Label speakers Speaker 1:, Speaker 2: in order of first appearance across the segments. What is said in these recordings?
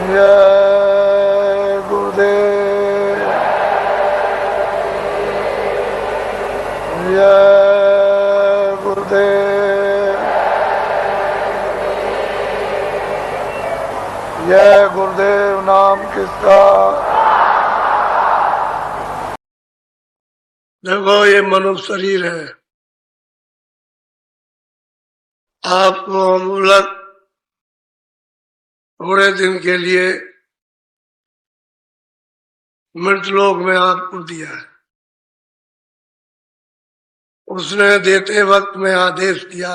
Speaker 1: जय गुरुदेव, जय गुरुदेव, जय गुरुदेव। नाम किसका? देखो, ये मनुष्य शरीर है। आपको अमूलक थोड़े दिन के लिए मृतलोक में आपको दिया है। उसने देते वक्त में आदेश दिया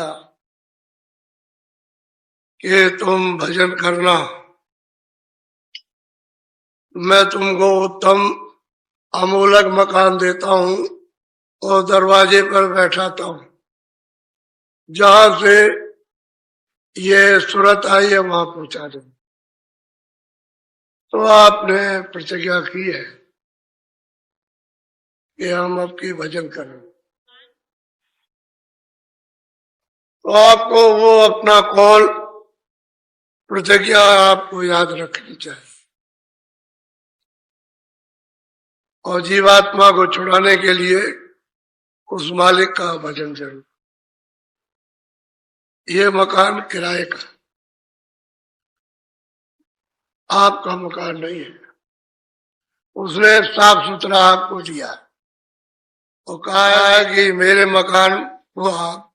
Speaker 1: कि तुम भजन करना, मैं तुमको उत्तम अमूलक मकान देता हूं और दरवाजे पर बैठाता हूं। जहां से ये सूरत आई है वहां पहुंचा दो। तो आपने प्रतिज्ञा की है कि हम आपकी भजन करें, तो आपको वो अपना कौल प्रतिज्ञा आपको याद रखनी चाहिए और जीवात्मा को छुड़ाने के लिए उस मालिक का भजन जरूर। ये मकान किराए का, आपका मकान नहीं है। उसने साफ सुथरा आपको दिया और कहा है कि मेरे मकान को आप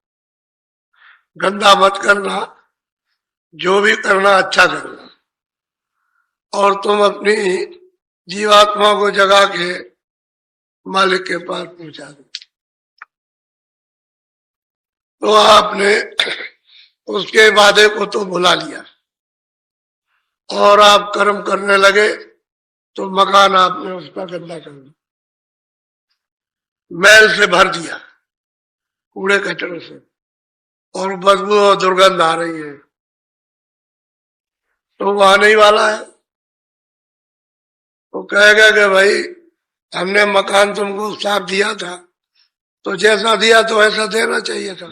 Speaker 1: गंदा मत करना, जो भी करना अच्छा करना, और तुम अपनी जीवात्मा को जगा के मालिक के पास पहुंचा दो। तो आपने उसके वादे को तो भुला लिया और आप कर्म करने लगे, तो मकान आपने उसका गंदा कर दिया, मैल से भर दिया, कूड़े कचरे से, और बदबू और दुर्गंध आ रही है। तो वो आने ही वाला है। तो कहेगा कि भाई हमने मकान तुमको साफ दिया था, तो जैसा दिया तो ऐसा देना चाहिए था।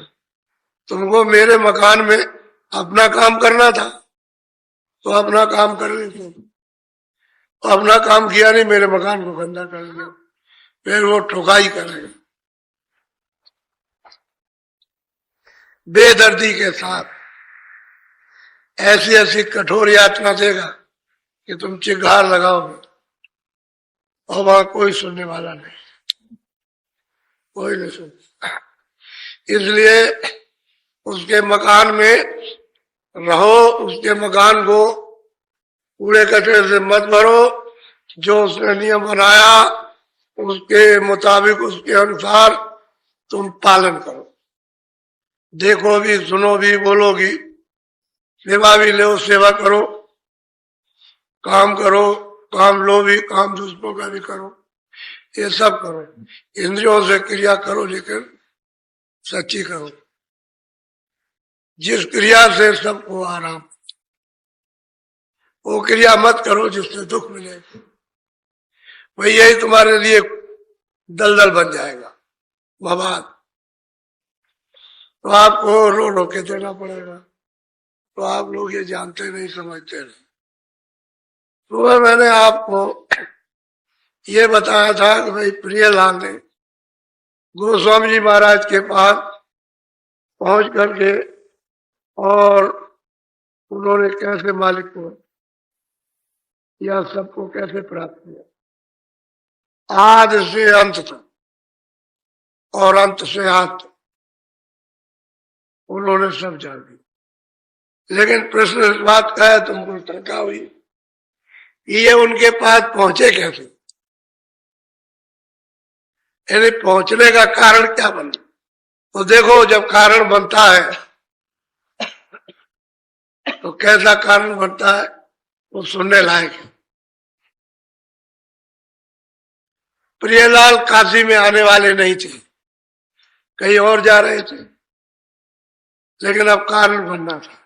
Speaker 1: तुमको मेरे मकान में अपना काम करना था, तो अपना काम कर लेते। तो अपना काम किया नहीं, मेरे मकान को गंदा कर दिया, फिर वो ठुकाई करेगा बेदर्दी के साथ। ऐसी ऐसी कठोर यातना देगा कि तुम चिंगार लगाओगे और वहां कोई सुनने वाला नहीं, कोई नहीं सुन। इसलिए उसके मकान में रहो, उसके मकान को कूड़े कचरे से मत भरो। जो उसने नियम बनाया उसके मुताबिक, उसके अनुसार तुम पालन करो। देखो भी, सुनो भी, बोलो भी, सेवा भी लो, सेवा करो, काम करो, काम लो भी, काम दूसरों का भी करो, ये सब करो। इंद्रियों से क्रिया करो, लेकिन सच्ची करो, जिस क्रिया से सबको आराम। वो क्रिया मत करो जिससे दुख मिले, वही यही तुम्हारे लिए दलदल बन जाएगा, बवाद। तो आपको रो रो के देना पड़ेगा। तो आप लोग ये जानते नहीं, समझते नहीं। तो मैंने आपको ये बताया था कि भाई प्रियलाल ने गोस्वामी जी महाराज के पास पहुंच करके और उन्होंने कैसे मालिक को या सबको कैसे प्राप्त किया, आदि से अंत तक और अंत से आद तक उन्होंने सब जान दिया। लेकिन प्रश्न इस बात का है, तुमको शंका हुई ये उनके पास पहुंचे कैसे, यानी पहुंचने का कारण क्या बना। तो देखो, जब कारण बनता है तो कैसा कारण बनता है वो सुनने लायक है। प्रियलाल काशी में आने वाले नहीं थे, कहीं और जा रहे थे, लेकिन अब कारण बनना था।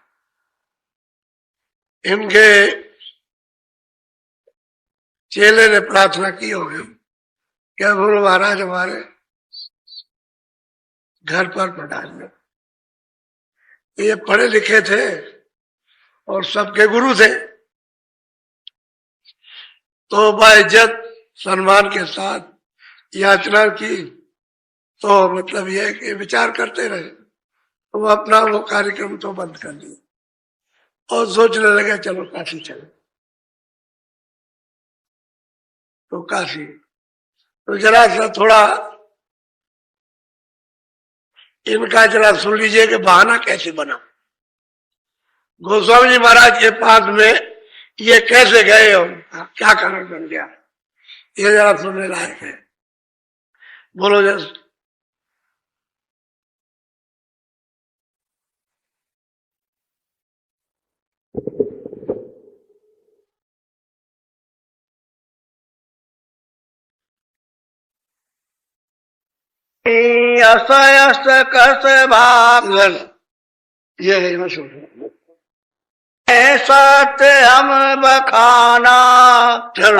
Speaker 1: इनके चेले ने प्रार्थना की होगी, क्या गुरु महाराज हमारे घर पर पधारिए। ये पढ़े लिखे थे और सबके गुरु थे, तो बाइज्जत सम्मान के साथ याचना की, तो मतलब यह है कि विचार करते रहे, तो वो अपना वो कार्यक्रम तो बंद कर दिया और सोचने लगे चलो काशी चले। तो काशी तो जरा सा थोड़ा इनका जरा सुन लीजिए कि बहाना कैसे बना। गोस्वामी जी महाराज के पास में ये कैसे गए और क्या कारण बन गया, ये जरा सुनने लायक है। बोलो जैसे
Speaker 2: असयस कस भाग
Speaker 1: ये है मशहूर
Speaker 2: सत्य हम बखाना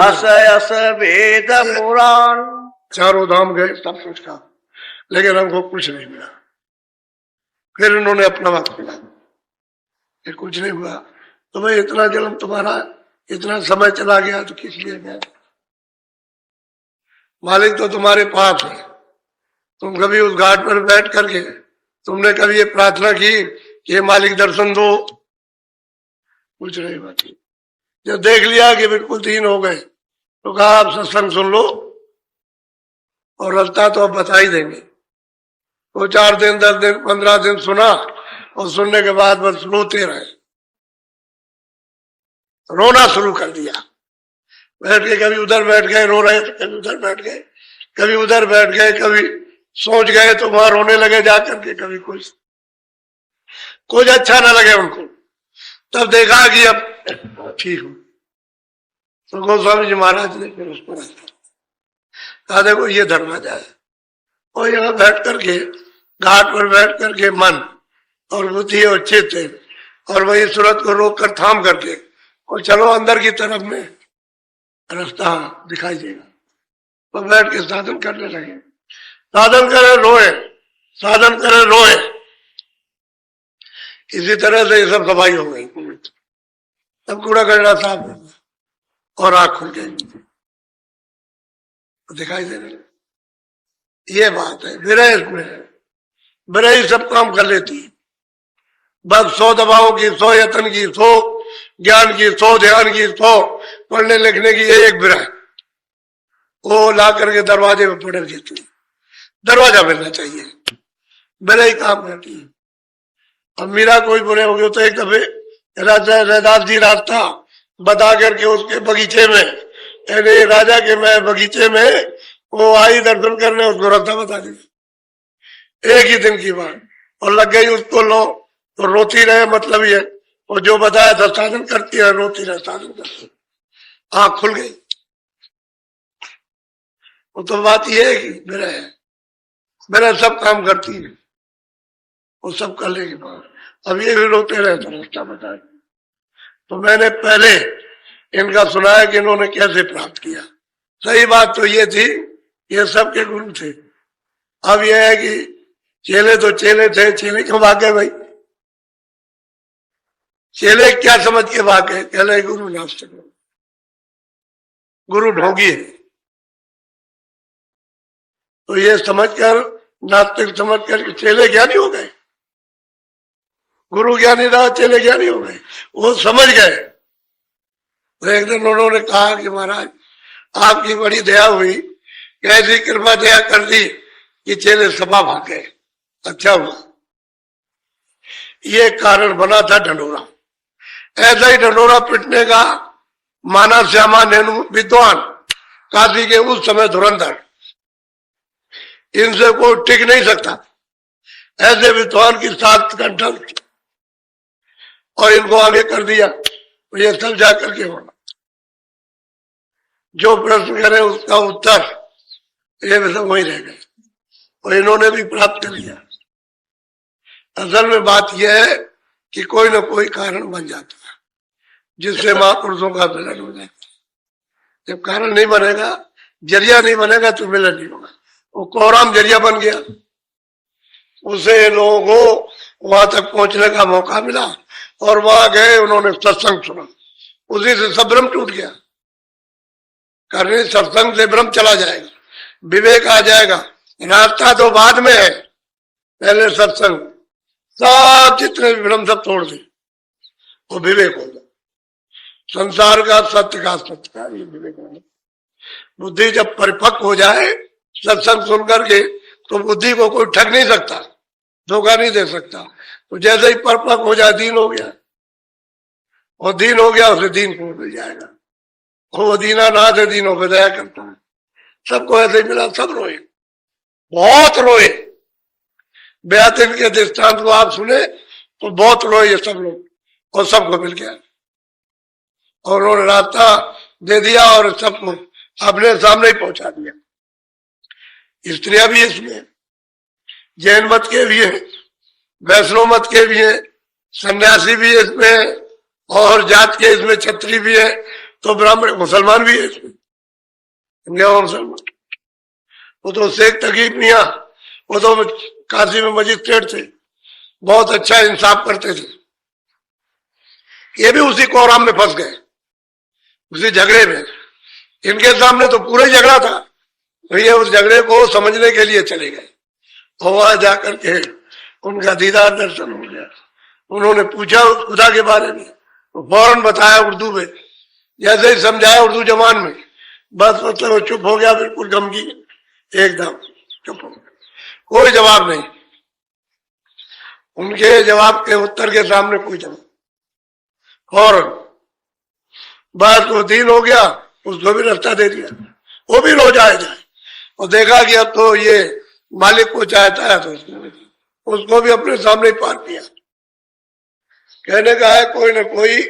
Speaker 2: असयस वेद पुराण।
Speaker 1: चारों धाम गए, सब कुछ कहा, लेकिन हमको कुछ नहीं मिला। फिर उन्होंने अपना बात किया कि कुछ नहीं हुआ। तो भाई इतना जन्म तुम्हारा, इतना समय चला गया तो किस लिए गया? मालिक तो तुम्हारे पास है। तुम कभी उस घाट पर बैठ करके तुमने कभी ये प्रार्थना की कि ये मालिक दर्शन दो? कुछ नहीं बात। जब देख लिया कि बिल्कुल दीन हो गए तो कहा आप सत्संग सुन लो और रस्ता तो अब बता ही देंगे। तो 4 दिन 10 दिन 15 दिन सुना और सुनने के बाद बस रोते रहे, रोना शुरू कर दिया। बैठ के कभी उधर बैठ गए रो रहे, कभी उधर बैठ गए, कभी उधर बैठ गए, कभी सोच गए तो वहां रोने लगे जाकर के। कभी कुछ अच्छा ना लगे उनको, तब देखा कि अब ठीक हूं। तो गोस्वामी जी महाराज ने फिर उस पर कहा देखो ये धर्माजा है, और यहाँ बैठ करके घाट पर बैठ करके मन और बुद्धि और चित्त और वही सूरत को रोक कर थाम करके और चलो अंदर की तरफ में रास्ता दिखाई देगा। तो बैठ के साधन करने लगे, साधन करे रोए, साधन करे रोए। इसी तरह से ये सब सफाई हो गई। तब कूड़ा कचरा साफ और आंख खुल गई, दिखाई देने लगे। ये बात है विरह, इसमें है विरह सब काम कर लेती है। बस 100 दबाओं की, 100 यत्न की, 100 ज्ञान की, 100 ध्यान की, 100 पढ़ने लिखने की, ये एक विरह वो ला करके दरवाजे में पड़क देती है। दरवाजा मिलना चाहिए, मेरा ही काम करती है। अब मीरा कोई बुरे हो गए तो एक दफे राजा रैदास जी रास्ता बता करके उसके बगीचे में, यानी राजा के मैं बगीचे में वो आई दर्शन करने, उसको रास्ता बता दिया। एक ही दिन की बात, और लग गई उसको लो तो रोती रहे, मतलब ये और जो बताया था साधन करती है, रोती रहे साधन करती, आंख खुल गई। वो तो बात ये है कि मेरा सब काम करती है, वो सब करने के बाद अब ये भी रोते रहे तो रास्ता बताए। तो मैंने पहले इनका सुना है कि इन्होंने कैसे प्राप्त किया। सही बात तो ये थी, ये सबके गुरु थे। अब यह है कि चेले तो चेले थे, चेले क्यों भाग गए भाई? चेले क्या समझ के भाग गए? कहले गुरु नास्तिक, गुरु ढोंगी है। तो ये समझकर, नास्तिक समझकर चेले ज्ञानी हो गए। गुरु ज्ञानी रहा, चेले ज्ञानी हो गए। वो समझ गए। तो एक दिन उन्होंने कहा कि महाराज आपकी बड़ी दया हुई, कैसी कृपा दया कर दी कि चेले सभा भाग गए। अच्छा हुआ, ये कारण बना था ढंढोरा। ऐसा ही ढंढोरा पिटने का माना श्यामा नेनु विद्वान, काशी के उस समय धुरंधर, इनसे कोई टिक नहीं सकता। ऐसे विद्वान की 7 घंटा और इनको आगे कर दिया, तो ये सब जाकर के होना। जो प्रश्न करे उसका उत्तर ये सब वही रह गए, और इन्होंने भी प्राप्त कर लिया। असल में बात यह है कि कोई ना कोई कारण बन जाता है जिससे महापुरुषों का मिलन हो जाता है। जब कारण नहीं बनेगा, जरिया नहीं बनेगा तो मिलन नहीं होगा। वो कोराम जरिया बन गया, उसे लोगों को वहां तक पहुंचने का मौका मिला और वहां गए, उन्होंने सत्संग सुना, उसी से सब भ्रम टूट गया। करने सत्संग से ब्रह्म चला जाएगा, विवेक आ जाएगा। रास्ता तो बाद में है, पहले सत्संग, सब जितने भी भ्रम सब तोड़ दे, वो विवेक होगा। संसार का सत्य का ये विवेक होगा। बुद्धि जब परिपक्व हो जाए सत्संग सुन करके, तो बुद्धि को कोई ठग नहीं सकता, धोखा नहीं दे सकता। तो जैसे ही परिपक्व हो जाए, दीन हो गया, और दीन हो गया, उसे दीन को मिल जाएगा। वो दीना नाथ है, दीनों पे दया करता है। सबको ऐसे ही मिला, सब रोए, बहुत रोए। बेअतिन के दृष्टांत को आप सुने तो बहुत रोए ये सब लोग, और सबको मिल गया, और उन्होंने रास्ता दे दिया और सबको अपने सामने ही पहुंचा दिया। स्त्रियां भी इसमें, जैन मत के भी है, वैष्णव मत के भी है, सन्यासी भी है इसमें, और जात के इसमें क्षत्रिय भी है, तो ब्राह्मण मुसलमान भी है इसमें, मुसलमान। वो तो शेख तकीब मियां, वो तो काशी में मजिस्ट्रेट थे, बहुत अच्छा इंसाफ करते थे। ये भी उसी कोराम में फंस गए, उसी झगड़े में। इनके सामने तो पूरा झगड़ा था, तो ये उस झगड़े को समझने के लिए चले गए, और वहां जाकर के उनका दीदार दर्शन हो गया। उन्होंने पूछा खुदा के बारे में, तो फौरन बताया उर्दू में, जैसे ही समझाया उर्दू जबान में, बस मतलब वो चुप हो गया, बिल्कुल गमगी, एकदम चुप हो गया, कोई जवाब नहीं। उनके जवाब के उत्तर के सामने कोई जवाब, फौरन बस वो दीन हो गया, उसको भी रास्ता दे दिया, वो भी रो जाए। और देखा कि अब तो ये मालिक को चाहता है, तो उसको भी अपने सामने ही पार किया। कहने का है कोई न कोई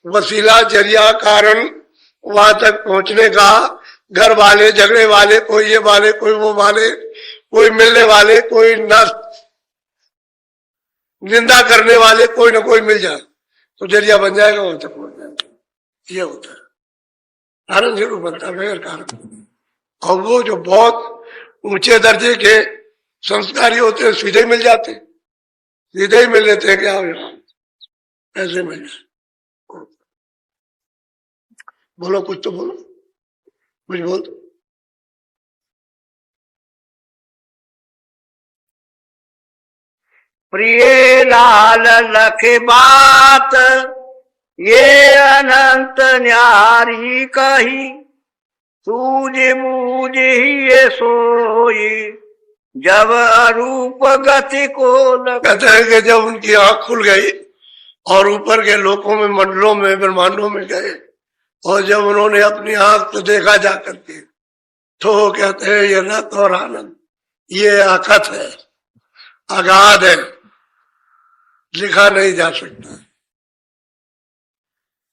Speaker 1: वसीला, जरिया, कारण वहां तक पहुंचने का, घर वाले, झगड़े वाले, कोई ये वाले, कोई वो वाले, कोई मिलने वाले, कोई निंदा करने वाले, कोई न कोई मिल जाए तो जरिया बन जाएगा, वहां तक पहुंच जाएगा। ये होता है, कारण जरूर बनता है कारण। और वो जो बहुत ऊंचे दर्जे के संस्कारी होते हैं, सीधे ही मिल जाते, सीधे ही मिल लेते हैं, क्या हो ऐसे मिल जाए। बोलो कुछ तो बोलो, कुछ बोल दो।
Speaker 2: प्रिय लाल लखे बात, ये अनंत न्यारी कही, सूझ मूझ ही ये सोई, जब अरूप गति को
Speaker 1: कहते हैं कि जब उनकी आंख खुल गई और ऊपर के लोकों में, मंडलों में, ब्रह्मांडों में गए, और जब उन्होंने अपनी आंख से देखा जा करके, तो कहते हैं ये रत और आनंद, ये अकथ है, अगाध है, लिखा नहीं जा सकता।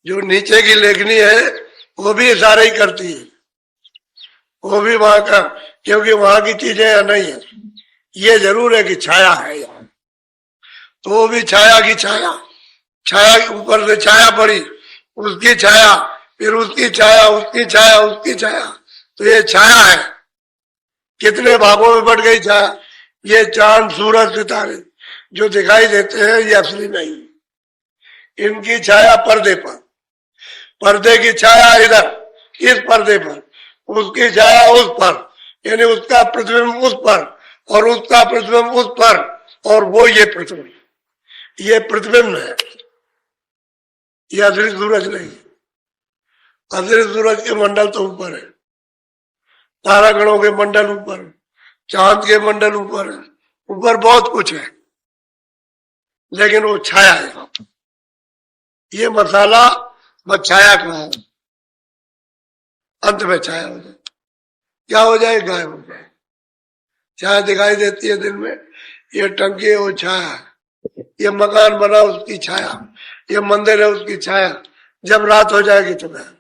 Speaker 1: जो नीचे की लेखनी है वो भी इशारे ही करती है, वो भी वहां का, क्योंकि वहां की चीजें यहाँ नहीं है। ये जरूर है कि छाया है यहाँ, तो वो भी छाया की छाया, छाया के ऊपर से छाया पड़ी, उसकी छाया, फिर उसकी छाया, उसकी छाया, उसकी छाया, तो ये छाया है। कितने भागों में बढ़ गई छाया। ये चांद, सूरज, सितारे जो दिखाई देते हैं ये असली नहीं, इनकी छाया पर्दे पर, पर्दे की छाया इधर इस पर्दे पर, उसकी छाया उस पर, यानी उसका प्रतिबिंब उस पर, और उसका प्रतिबिंब उस पर, और वो ये प्रतिबिंब, ये प्रतिबिंब है, ये असली सूरज नहीं। असली सूरज के मंडल तो ऊपर है, तारागणों के मंडल ऊपर, चांद के मंडल ऊपर है, ऊपर बहुत कुछ है, लेकिन वो छाया है। ये मसाला बस छाया का है, अंत में छाया हो जाए, क्या हो जाए, गायब हो जाए। छाया दिखाई देती है दिन में, ये टंकी है वो छाया है, ये मकान बना उसकी छाया, ये मंदिर है उसकी छाया, जब रात हो जाएगी तो गायब।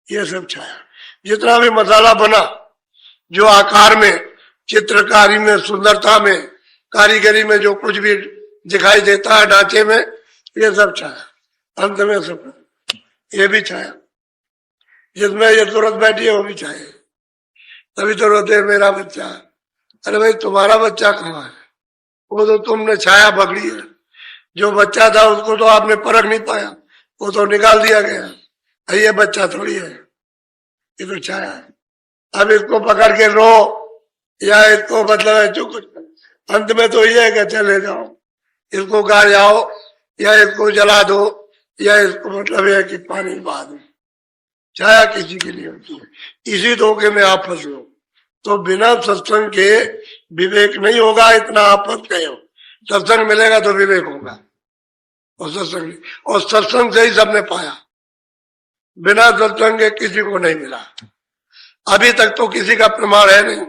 Speaker 1: ये सब छाया, जितना भी मसाला बना, जो आकार में, चित्रकारी में, सुंदरता में, कारीगरी में जो कुछ भी दिखाई देता है ढांचे में, ये सब छाया, अंत में सब ये भी छाया। जिसमें ये तुरंत बैठी है वो भी छाया। तभी तो रोते हैं मेरा बच्चा, अरे भाई तुम्हारा बच्चा कहाँ है, वो तो तुमने छाया पकड़ी है। जो बच्चा था उसको तो आपने परख नहीं पाया, वो तो निकाल दिया गया, ये बच्चा थोड़ी है। ये तो छाया है। अब इसको पकड़ के रो या इसको मतलब है जो कुछ, अंत में तो ये है कि चले जाओ, इसको गाड़ जाओ या इसको जला दो या इसको मतलब है कि पानी बहा दो। छाया किसी के लिए होती है। इसी धोखे में आप फंस लो तो बिना सत्संग के विवेक नहीं होगा, इतना आप फंस गए हो। सत्संग मिलेगा तो विवेक होगा, और सत्संग से ही सबने पाया, बिना सत्संग के किसी को नहीं मिला। अभी तक तो किसी का प्रमाण है नहीं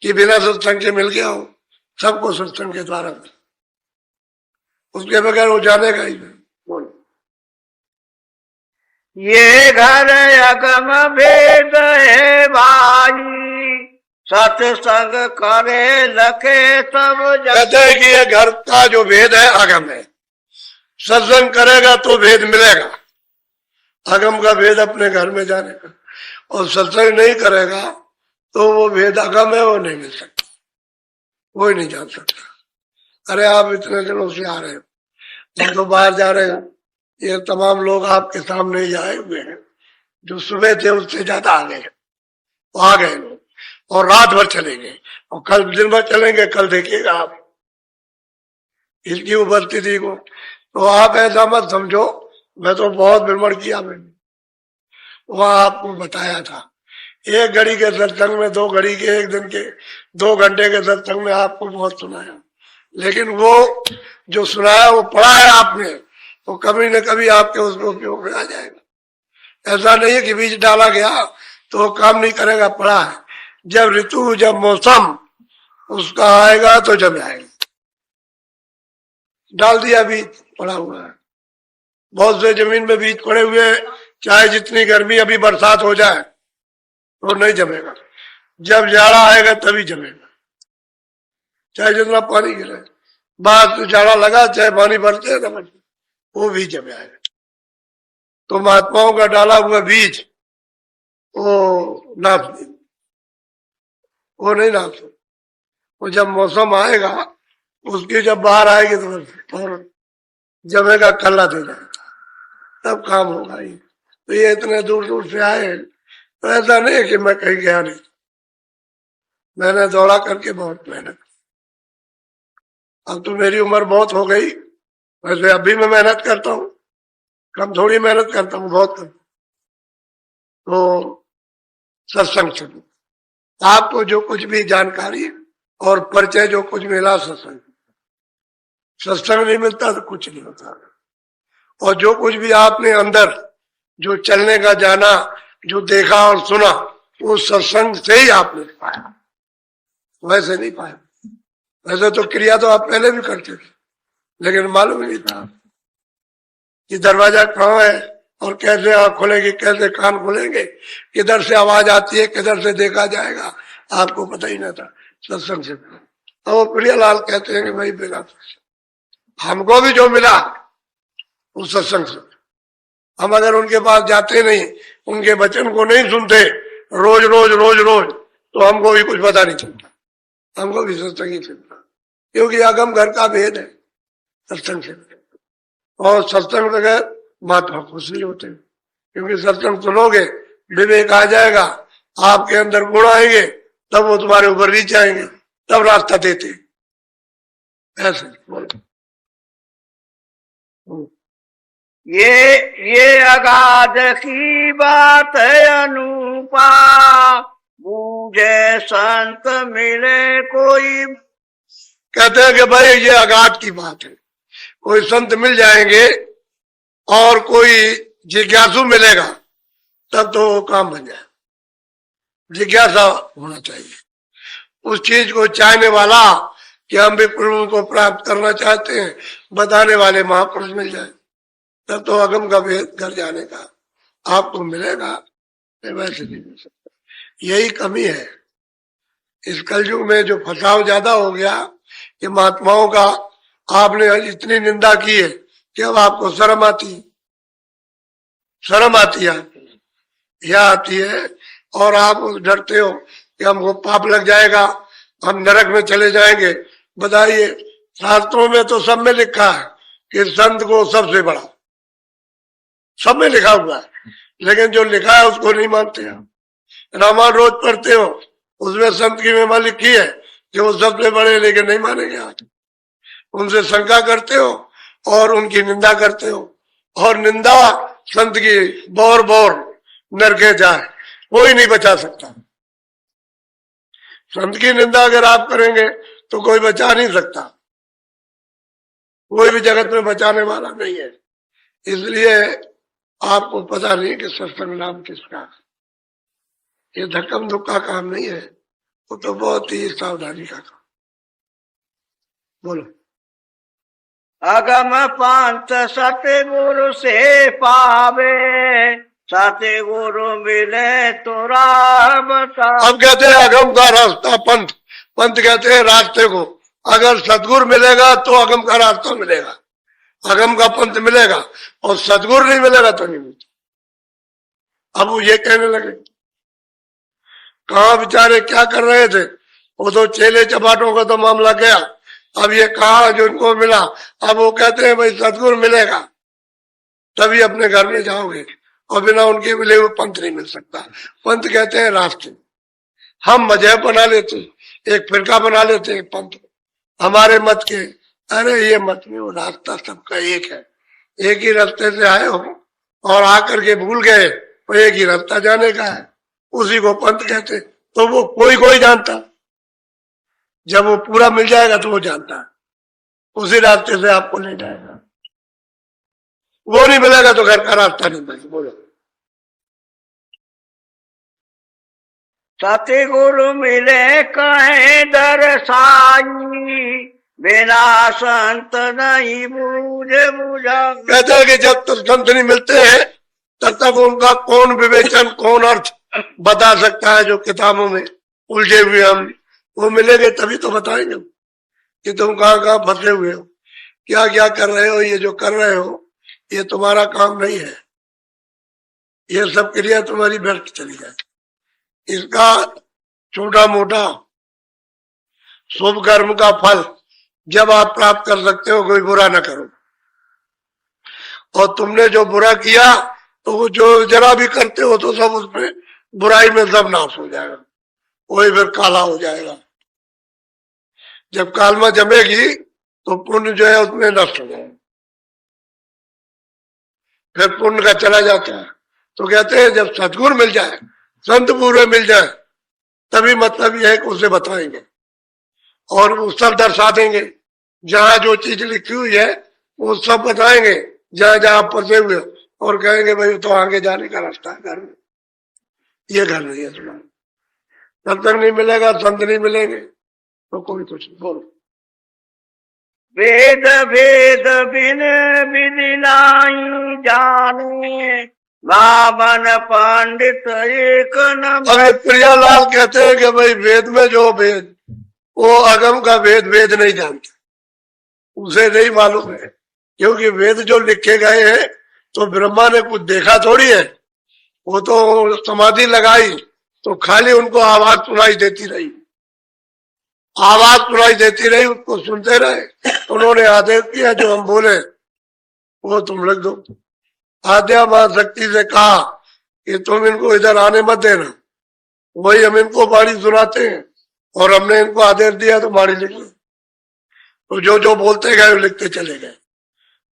Speaker 1: कि बिना सत्संग के मिल गया हो, सबको सत्संग के द्वारा, उसके बगैर वो जानेगा ही नहीं। बोलो।
Speaker 2: ये घर अगम भेद है भाई, सत्संग करे लखे तब
Speaker 1: कहते हैं कि ये घर का जो भेद है अगम है, सत्संग करेगा तो भेद मिलेगा। अगम का भेद अपने घर में जाने का, और सत्संग नहीं करेगा तो वो भेद अगम है, वो नहीं मिल सकता, कोई नहीं जान सकता। अरे आप इतने दिनों से आ रहे हो, हम तो बाहर जा रहे हैं, ये तमाम लोग आपके सामने ही आए हुए हैं, जो सुबह थे उससे ज्यादा आ गए, वो आ गए लोग, और रात भर चलेंगे और कल दिन भर चलेंगे। कल देखिएगा आप इसकी उपस्थिति को। तो आप ऐसा मत समझो, मैं तो बहुत भ्रमण किया, मैंने वहां आपको बताया था, एक घड़ी के सत्संग में, 2 घड़ी के, एक दिन के 2 घंटे के सत्संग में आपको बहुत सुनाया, लेकिन वो जो सुनाया वो पढ़ा है आपने, तो कभी न कभी आपके उसको उपयोग में आ जाएगा। ऐसा नहीं है कि बीज डाला गया तो वो काम नहीं करेगा, पढ़ा है। जब ऋतु, जब मौसम उसका आएगा तो जब आएगा। डाल दिया बीज, पड़ा हुआ है। बहुत से जमीन में बीज पड़े हुए, चाहे जितनी गर्मी, अभी बरसात हो जाए तो नहीं जमेगा, जब जाड़ा आएगा तभी जमेगा, चाहे जितना पानी गिरे। बाद जाड़ा लगा चाहे पानी बरसे न बरसे, वो भी जम आएगा। तो महात्माओं का डाला हुआ बीज वो नाप, वो नहीं नाप सकते। वो जब मौसम आएगा, उसकी जब बाहर आएगी तो जमेगा, कल्ला दे जाएगा, तब काम होगा। ये तो ये इतने दूर दूर से आए, तो ऐसा नहीं है कि मैं कहीं गया नहीं, मैंने दौड़ा करके बहुत मेहनत। अब तो मेरी उम्र बहुत हो गई, वैसे अभी मैं मेहनत करता हूँ, कम थोड़ी मेहनत करता हूँ, बहुत करता हूँ। तो सत्संग सुनो, आपको जो कुछ भी जानकारी और परिचय जो कुछ मिला, सत्संग, सत्संग नहीं मिलता तो कुछ नहीं होता। और जो कुछ भी आपने अंदर जो चलने का जाना, जो देखा और सुना, वो सत्संग से ही आपने पाया, वैसे नहीं पाया। वैसे तो क्रिया तो आप पहले भी करते थे, लेकिन मालूम नहीं था कि दरवाजा कहाँ है और कैसे आँख खुलेगी, कैसे कान खुलेंगे, किधर से आवाज आती है, किधर से देखा जाएगा, आपको पता ही नहीं था। सत्संग से और वो प्रियलाल कहते हैं कि भाई बिना हमको भी जो मिला उस सत्संग से, हम अगर उनके पास जाते नहीं, उनके वचन को नहीं सुनते रोज रोज रोज रोज, तो हमको भी कुछ पता नहीं चलता, हमको भी सत्संग ही चलता। क्योंकि अगम घर का भेद है सत्संग से, और सत्संग बगैर महात्मा खुश नहीं होते, क्योंकि सत्संग सुनोगे विवेक आ जाएगा, आपके अंदर गुण आएंगे, तब वो तुम्हारे ऊपर रीच आएंगे, तब रास्ता देते। ऐसे बोलो।
Speaker 2: ये अगाध की बात है अनुपा, मुझे संत मिले कोई।
Speaker 1: कहते हैं कि भाई ये अगाध की बात है, कोई संत मिल जाएंगे और कोई जिज्ञासु मिलेगा, तब तो काम बन जाए। जिज्ञासा होना चाहिए, उस चीज को चाहने वाला कि हम भी प्रभु को प्राप्त करना चाहते हैं, बताने वाले महापुरुष मिल जाए, तब तो अगम का भेद कर जाने का आपको मिलेगा, वैसे नहीं मिल सकता। यही कमी है इस कलयुग में, जो फसाव ज्यादा हो गया कि महात्माओं का आपने इतनी निंदा की है कि अब आपको शर्म आती है, शर्म आती है, यह आती है, और आप डरते हो कि हमको पाप लग जाएगा, हम नरक में चले जाएंगे। बताइए, शास्त्रों में तो सब में लिखा है कि संत को सबसे बड़ा, सब में लिखा हुआ है, लेकिन जो लिखा है उसको नहीं मानते हैं। रामायण रोज पढ़ते हो, उसमें संत की महिमा लिखी है कि वो सबसे बड़े, लेकिन नहीं मानेंगे आज। उनसे शंका करते हो और उनकी निंदा करते हो, और निंदा संत की बौर बौर नरके जाए, कोई नहीं बचा सकता। संत की निंदा अगर आप करेंगे तो कोई बचा नहीं सकता, कोई भी जगत में बचाने वाला नहीं है। इसलिए आपको पता नहीं कि सत्संग नाम किसका है। ये धक्कम धुक्का काम नहीं है, वो तो बहुत ही सावधानी का काम। बोलो।
Speaker 2: अगम पंथ सतगुरु से पावे, सतगुरु मिले तो राह बता।
Speaker 1: हम कहते हैं अगम का रास्ता पंथ, पंथ कहते हैं रास्ते को। अगर सतगुरु मिलेगा तो अगम का रास्ता मिलेगा, अगम का पंथ मिलेगा, और सतगुरु नहीं मिलेगा तो नहीं मिलेगा। अब वो ये कहने लगे, कहा बेचारे क्या कर रहे थे, वो तो चेले चपाटों का तो मामला गया। अब ये कहा जो इनको मिला, अब वो कहते हैं भाई सतगुरु मिलेगा तभी अपने घर में जाओगे, और बिना उनके मिले हुए पंथ नहीं मिल सकता। पंथ कहते हैं रास्ते। हम मजहब बना लेते, एक फिरका बना लेते हैं पंथ हमारे मत के। अरे ये मत में वो रास्ता सबका एक है, एक ही रास्ते से आए हो और आकर के भूल गए, वो एक ही रास्ता जाने का है, उसी को पंथ कहते। तो वो कोई कोई जानता, जब वो पूरा मिल जाएगा तो वो जानता है, उसी रास्ते से आपको ले जाएगा। वो नहीं मिलेगा तो घर का रास्ता नहीं मिलेगा। बोलो।
Speaker 2: सतगुरु मिले कहे दरसाई, बिना संत नहीं बूझ बुझा।
Speaker 1: कहते हैं कि जब तक संत नहीं मिलते हैं तब तक उनका कौन विवेचन, कौन अर्थ बता सकता है जो किताबों में उलझे हुए हम। वो मिलेंगे तभी तो बताएंगे कि तुम कहाँ कहाँ फंसे हुए हो, क्या क्या कर रहे हो। ये जो कर रहे हो ये तुम्हारा काम नहीं है, ये सब क्रिया तुम्हारी व्यर्थ चली जाए। इसका छोटा मोटा शुभ कर्म का फल जब आप प्राप्त कर सकते हो, कोई बुरा ना करो। और तुमने जो बुरा किया तो वो जो जरा भी करते हो तो सब उसमें बुराई में सब नाश हो जाएगा, वही फिर काला हो जाएगा। जब कालमा जमेगी तो पुण्य जो है उसमें नष्ट हो जाएगा, फिर पुण्य का चला जाता है। तो कहते हैं जब सतगुरु मिल जाए, संत पूरे मिल जाए, तभी मतलब यह है कि उसे बताएंगे और वो सब दर्शा देंगे। जहां जो चीज लिखी हुई है वो सब बताएंगे, जहां जहां फंसे हुए, और कहेंगे भाई तो आगे जाने का रास्ता है, घर में ये घर नहीं है तुम्हारा। तब तक नहीं मिलेगा, संत नहीं मिलेंगे तो कोई कुछ नहीं। बोलो।
Speaker 2: वेद भेद बिन विधि नाई जाने, बावन पंडित एक न।
Speaker 1: अब प्रियालाल कहते हैं कि भाई वेद में जो भेद, वो अगम का भेद वेद नहीं जानते, उसे नहीं मालूम है। क्योंकि वेद जो लिखे गए हैं तो ब्रह्मा ने कुछ देखा थोड़ी है, वो तो समाधि लगाई तो खाली उनको आवाज सुनाई देती रही, आवाज सुनाई देती रही, उसको सुनते रहे। उन्होंने आदेश किया जो हम बोले वो तुम लिख दो। आद्या महाशक्ति से कहा कि तुम इनको इधर आने मत देना, वही हम इनको बाणी सुनाते हैं, और हमने इनको आदेश दिया तो बाणी लिख लो। तो जो जो बोलते गए वो लिखते चले गए।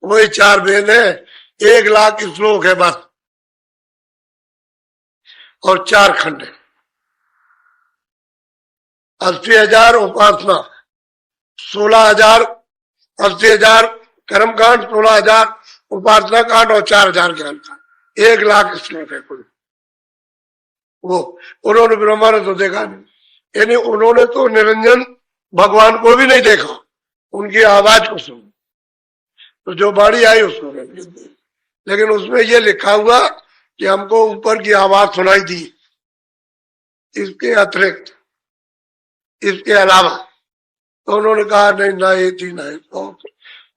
Speaker 1: वही 4 वेद है, 1 लाख श्लोक है बस, और 4 खंड है। 80,000 उपासना, 16,000, 80,000 कर्मकांड, 16,000 उपासना कांड और 4,000 ज्ञान कांड। 1 लाख श्लोक है कुल। वो उन्होंने ब्रह्मा ने तो देखा नहीं, यानी उन्होंने तो निरंजन भगवान को भी नहीं देखा, उनकी आवाज को सुना, तो जो बाणी आई उसको लेकिन उसमें ये लिखा हुआ कि हमको ऊपर की आवाज सुनाई दी, इसके अतिरिक्त, इसके अलावा। तो उन्होंने कहा नहीं, ना ये थी ना तो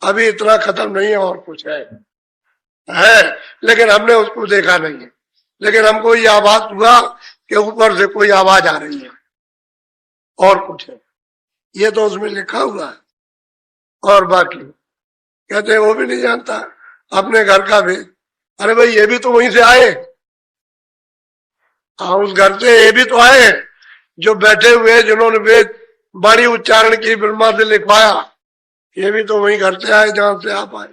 Speaker 1: अभी इतना खत्म नहीं है, और कुछ है लेकिन हमने उसको देखा नहीं है। लेकिन हमको ये आवाज हुआ कि ऊपर से कोई आवाज आ रही है, और कुछ है, ये तो उसमें लिखा हुआ है। और बाकी कहते हैं वो भी नहीं जानता अपने घर का भेद। अरे भाई ये भी तो वहीं से आए, हाँ, उस घर से ये भी तो आए जो बैठे हुए जिन्होंने वेद बाणी उच्चारण की ब्रह्मा से लिखवाया, ये भी तो वही घर से आए जहां से आप आए,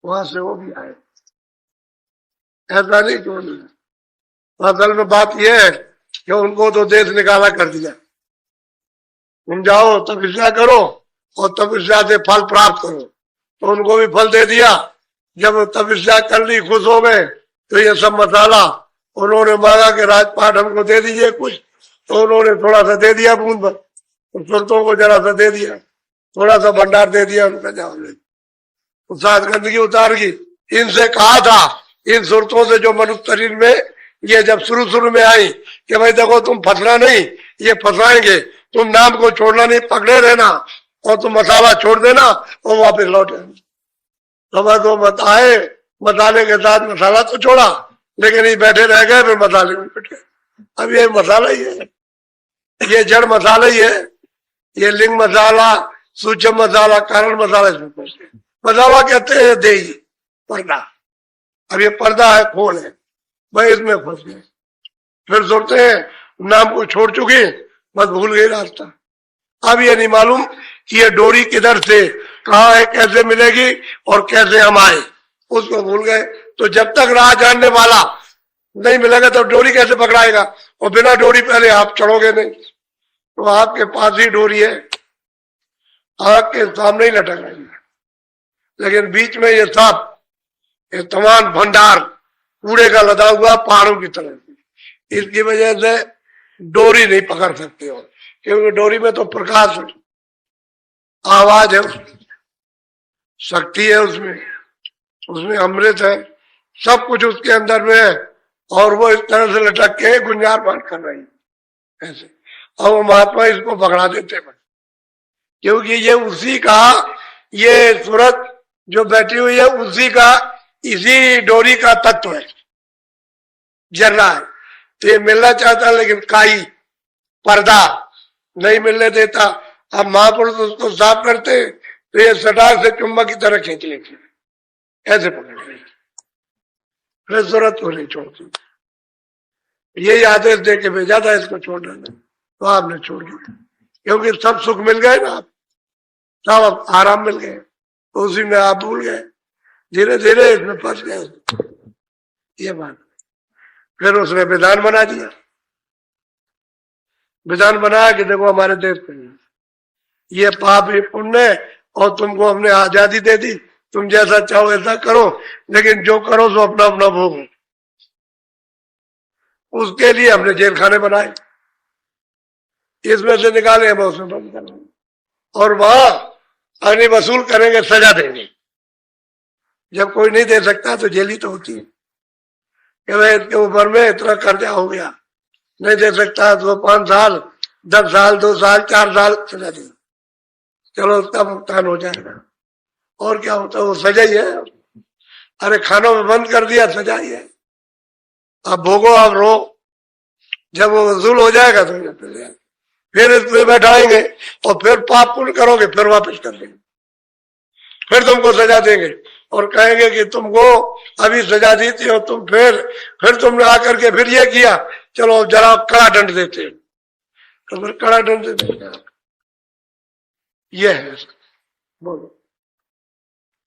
Speaker 1: वहां से वो भी आए। ऐसा नहीं क्यों नहीं। असल में बात यह है कि उनको तो देश निकाला कर दिया, तुम जाओ तपस्या करो और तपस्या से फल प्राप्त करो, तो उनको भी फल दे दिया। जब तपस्या कर ली, खुश हो गए, तो ये सब मसाला उन्होंने मांगा कि राजपाट हमको दे दीजिए कुछ, तो उन्होंने थोड़ा सा दे दिया बूंद भर, तो सुरतों को जरा सा दे दिया, थोड़ा सा भंडार दे दिया, उनका जाओ ले, तो साथ गंदगी उतार की। इनसे कहा था, इन सुरतों से जो मनुष्य शरीर में ये जब शुरू में आई कि भाई देखो तुम फंसना नहीं, ये फंसाएंगे, तुम नाम को छोड़ना नहीं, पकड़े रहना, और तुम मसाला छोड़ देना और वापस लौटे। समझ तो मत आए, मसाले के साथ मसाला तो छोड़ा, लेकिन ये बैठे रह गए, फिर मसाले में पिट गए। अब ये मसाला ही है, ये जड़ मसाला ही है, ये लिंग मसाला, सूक्ष्म मसाला, कारण मसाला, इसमें फंस गए। मसाला कहते हैं देही, पर्दा। अब ये पर्दा है, खोल है, भाई इसमें फंस गए। फिर सोचते हैं नाम को छोड़ चुके, बस भूल गए रास्ता। अब ये नहीं मालूम कि ये डोरी किधर से कहाँ है, कैसे मिलेगी और कैसे हम आए, उसको भूल गए। तो जब तक राह जानने वाला नहीं मिलेगा तो डोरी कैसे पकड़ाएगा, और बिना डोरी पहले आप चढ़ोगे नहीं। तो आपके पास ही डोरी है, आपके सामने ही लटक रही है, लेकिन बीच में ये सब ये तमाम भंडार कूड़े का लदा हुआ पहाड़ों की तरह। इसकी वजह से डोरी नहीं पकड़ सकते हो, क्योंकि डोरी में तो प्रकाश है, आवाज है, शक्ति है, उसमें अमृत है, सब कुछ उसके अंदर में है, और वो इस तरह से लटक के गुंजारमान कर रही है ऐसे। और वो महात्मा इसको पकड़ा देते हैं, क्योंकि ये उसी का, ये सूरत जो बैठी हुई है उसी का, इसी डोरी का तत्व है, जल रहा है। तो ये मिलना चाहता है, लेकिन काई पर्दा नहीं मिलने देता। अब महापुरुष उसको साफ करते, तो ये सटाक से चुम्बक की तरह खींच लेते, ऐसे पकड़ लेते, फिर जरूरत हो नहीं छोड़ती। यही आदेश दे के भेजा था इसको छोड़ने में, तो आपने छोड़ दिया, क्योंकि सब सुख मिल गए ना, आप सब आराम मिल गए, तो उसी में आप भूल गए, धीरे धीरे इसमें फंस गए। ये बात, फिर उसने विधान बना दिया, विधान बनाया कि देखो हमारे देश में ये पाप ये पुण्य, और तुमको हमने आजादी दे दी, तुम जैसा चाहो ऐसा करो, लेकिन जो करो सो अपना अपना भोगो। उसके लिए हमने जेल खाने बनाए, इसमें से निकाले हम उसमें बंद करेंगे, और वहां अग्नि वसूल करेंगे, सजा देंगे। जब कोई नहीं दे सकता तो जेल ही तो होती है कि भाई इसके ऊपर में इतना कर्जा हो गया, नहीं दे सकता तो 5 साल 10 साल 2 साल 4 साल सजा देगा, चलो उसका भुगतान हो जाएगा। और क्या होता है, वो सजा ही है। अरे खानों में बंद कर दिया, सजा ही है, अब भोगो, अब रो, जब वो वसूल हो जाएगा तो फिर इसमें बैठाएंगे, और फिर पाप पुण्य करोगे, फिर वापस कर देंगे, फिर तुमको सजा देंगे, और कहेंगे कि तुमको अभी सजा दी थी और तुम फिर तुमने आकर के फिर ये किया, चलो जरा कड़ा दंड देते हैं, तो फिर कड़ा दंड देते हैं। ये है, बोलो।